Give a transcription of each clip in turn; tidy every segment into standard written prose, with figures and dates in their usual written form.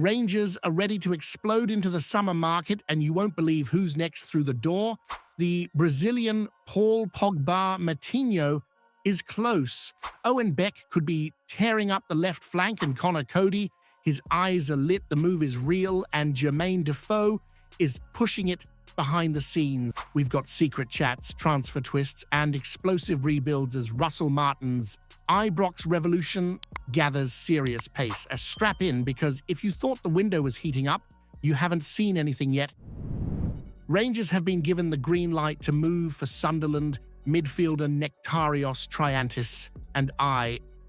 Rangers are ready to explode into the summer market, and you won't believe who's next through the door. The Brazilian Paul Pogba Metinho is close. Owen Beck could be tearing up the left flank, and Conor Coady, his eyes are lit, the move is real, and Jermain Defoe is pushing it behind the scenes. We've got secret chats, transfer twists, and explosive rebuilds as Russell Martin's Ibrox revolution gathers serious pace. Strap in, because if you thought the window was heating up, you haven't seen anything yet. Rangers have been given the green light to move for Sunderland midfielder Nectarios, Triantis, and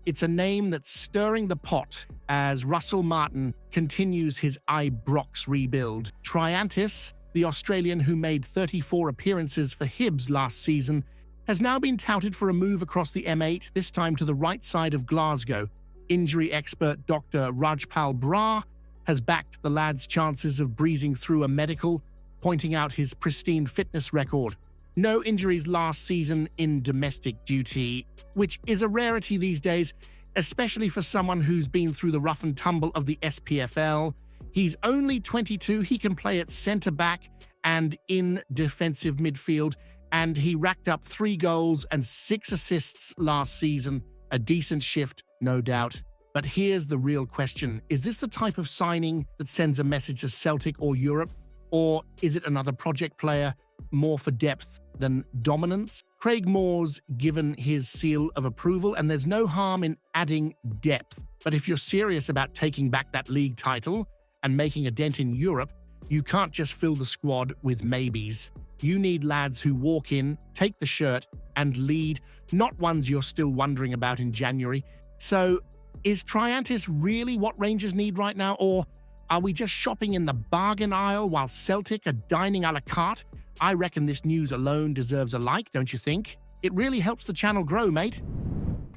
it's a name that's stirring the pot as Russell Martin continues his Ibrox rebuild. Triantis, the Australian who made 34 appearances for Hibs last season, has now been touted for a move across the M8, this time to the right side of Glasgow. Injury expert Dr. Rajpal Brar has backed the lad's chances of breezing through a medical, pointing out his pristine fitness record. No injuries last season in domestic duty, which is a rarity these days, especially for someone who's been through the rough and tumble of the SPFL. He's only 22, he can play at centre-back and in defensive midfield, and he racked up 3 goals and 6 assists last season. A decent shift, no doubt. But here's the real question. Is this the type of signing that sends a message to Celtic or Europe? Or is it another project player, more for depth than dominance? Craig Moore's given his seal of approval, and there's no harm in adding depth. But if you're serious about taking back that league title and making a dent in Europe, you can't just fill the squad with maybes. You need lads who walk in, take the shirt, and lead, not ones you're still wondering about in January. So, is Triantis really what Rangers need right now, or are we just shopping in the bargain aisle while Celtic are dining a la carte? I reckon this news alone deserves a like, don't you think? It really helps the channel grow, mate.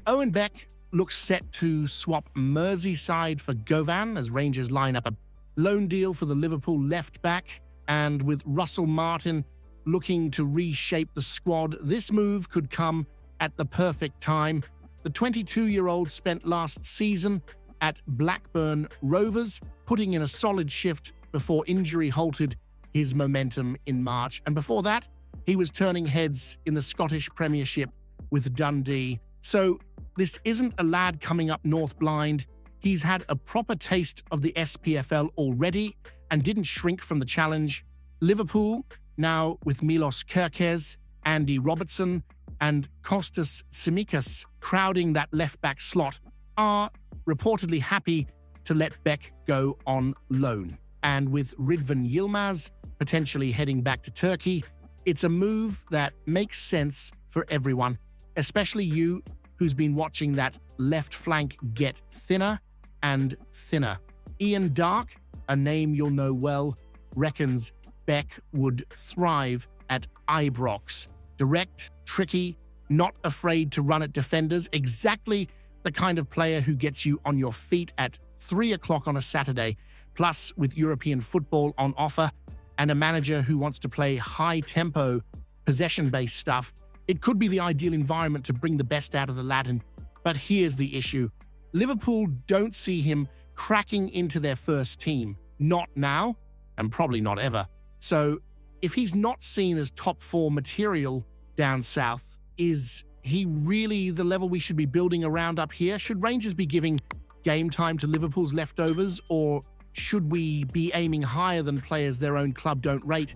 Owen Beck looks set to swap Merseyside for Govan as Rangers line up a loan deal for the Liverpool left-back, and with Russell Martin looking to reshape the squad, this move could come at the perfect time. The 22-year-old spent last season at Blackburn Rovers, putting in a solid shift before injury halted his momentum in March. And before that, he was turning heads in the Scottish Premiership with Dundee. So this isn't a lad coming up north blind. He's had a proper taste of the SPFL already and didn't shrink from the challenge. Liverpool, now with Milos Kerkez, Andy Robertson, and Kostas Tsimikas crowding that left-back slot, are reportedly happy to let Beck go on loan. And with Ridvan Yilmaz potentially heading back to Turkey, it's a move that makes sense for everyone, especially you who's been watching that left flank get thinner and thinner. Ian Dark, a name you'll know well, reckons Beck would thrive at Ibrox. Direct, tricky, not afraid to run at defenders, exactly the kind of player who gets you on your feet at 3 o'clock on a Saturday, plus with European football on offer and a manager who wants to play high-tempo, possession-based stuff. It could be the ideal environment to bring the best out of the lad. But here's the issue. Liverpool don't see him cracking into their first team. Not now, and probably not ever. So, if he's not seen as top 4 material down south, is he really the level we should be building around up here? Should Rangers be giving game time to Liverpool's leftovers, or should we be aiming higher than players their own club don't rate?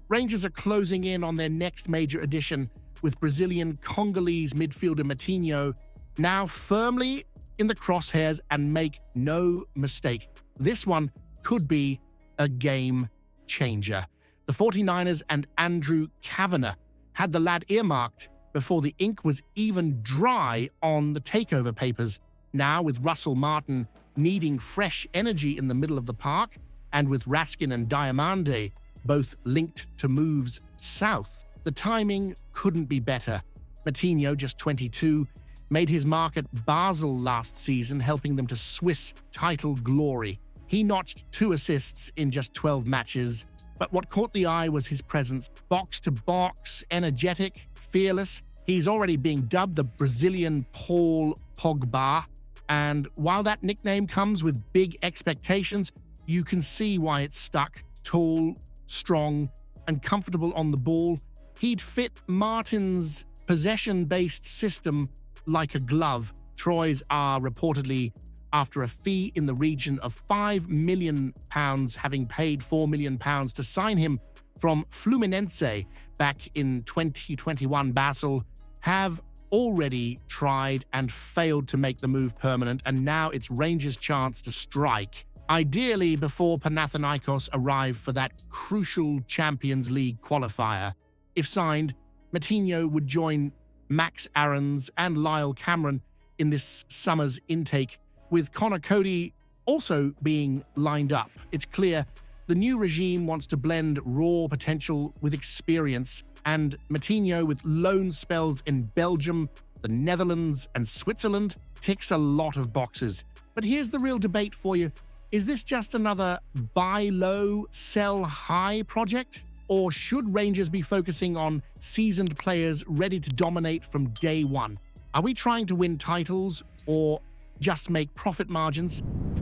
Rangers are closing in on their next major addition, with Brazilian Congolese midfielder Matinho now firmly in the crosshairs, and make no mistake, this one could be a game changer. The 49ers and Andrew Kavanagh had the lad earmarked before the ink was even dry on the takeover papers. Now, with Russell Martin needing fresh energy in the middle of the park, and with Raskin and Diamande both linked to moves south, the timing couldn't be better. Matinho, just 22, made his mark at Basel last season, helping them to Swiss title glory. He notched 2 assists in just 12 matches, but what caught the eye was his presence. Box-to-box, energetic, fearless. He's already being dubbed the Brazilian Paul Pogba And while that nickname comes with big expectations, you can see why it's stuck. Tall, strong, and comfortable on the ball, he'd fit Martin's possession-based system like a glove. Troyes are reportedly after a fee in the region of £5 million, having paid £4 million to sign him from Fluminense back in 2021. Basel have already tried and failed to make the move permanent, and now it's Rangers' chance to strike, ideally before Panathinaikos arrive for that crucial Champions League qualifier. If signed, Matinho would join Max Aarons and Lyle Cameron in this summer's intake, with Conor Coady also being lined up. It's clear the new regime wants to blend raw potential with experience, and Matinho, with loan spells in Belgium, the Netherlands, and Switzerland, ticks a lot of boxes. But here's the real debate for you. Is this just another buy low, sell high project? Or should Rangers be focusing on seasoned players ready to dominate from day one? Are we trying to win titles or just make profit margins?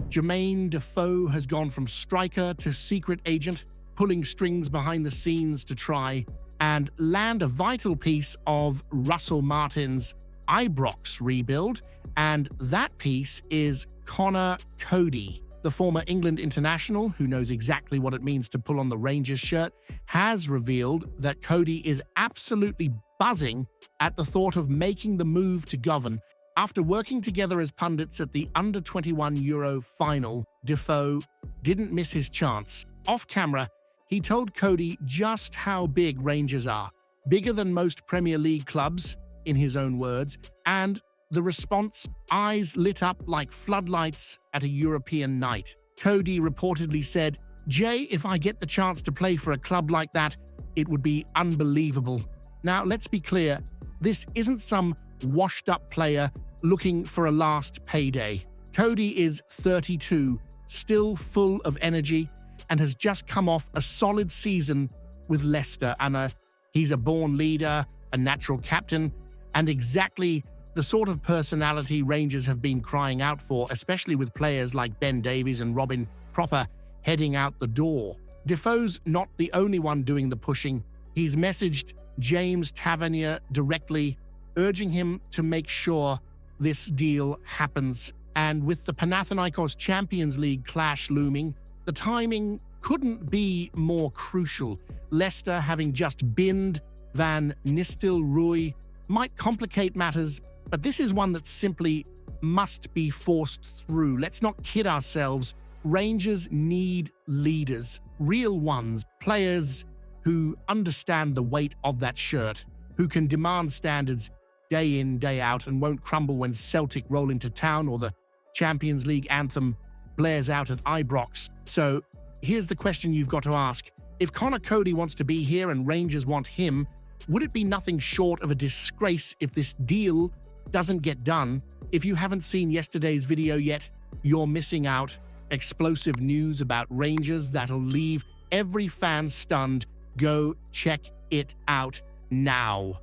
Jermain Defoe has gone from striker to secret agent, pulling strings behind the scenes to try and land a vital piece of Russell Martin's Ibrox rebuild, and that piece is Conor Coady. The former England international, who knows exactly what it means to pull on the Rangers shirt, has revealed that Coady is absolutely buzzing at the thought of making the move to Govan. After working together as pundits at the Under-21 Euro final, Defoe didn't miss his chance. Off camera, he told Coady just how big Rangers are, bigger than most Premier League clubs, in his own words, and the response, eyes lit up like floodlights at a European night. Coady reportedly said, "Jay, if I get the chance to play for a club like that, it would be unbelievable." Now, let's be clear, this isn't some washed-up player looking for a last payday. Coady is 32, still full of energy, and has just come off a solid season with Leicester. And he's a born leader, a natural captain, and exactly the sort of personality Rangers have been crying out for, especially with players like Ben Davies and Robin Proper heading out the door. Defoe's not the only one doing the pushing. He's messaged James Tavernier directly, urging him to make sure this deal happens. And with the Panathinaikos Champions League clash looming, the timing couldn't be more crucial. Leicester, having just binned Van Nistelrooy, might complicate matters, but this is one that simply must be forced through. Let's not kid ourselves. Rangers need leaders, real ones, players who understand the weight of that shirt, who can demand standards day in, day out, and won't crumble when Celtic roll into town or the Champions League anthem blares out at Ibrox. So here's the question you've got to ask. If Conor Coady wants to be here and Rangers want him, would it be nothing short of a disgrace if this deal doesn't get done? If you haven't seen yesterday's video yet, you're missing out. Explosive news about Rangers that'll leave every fan stunned. Go check it out now.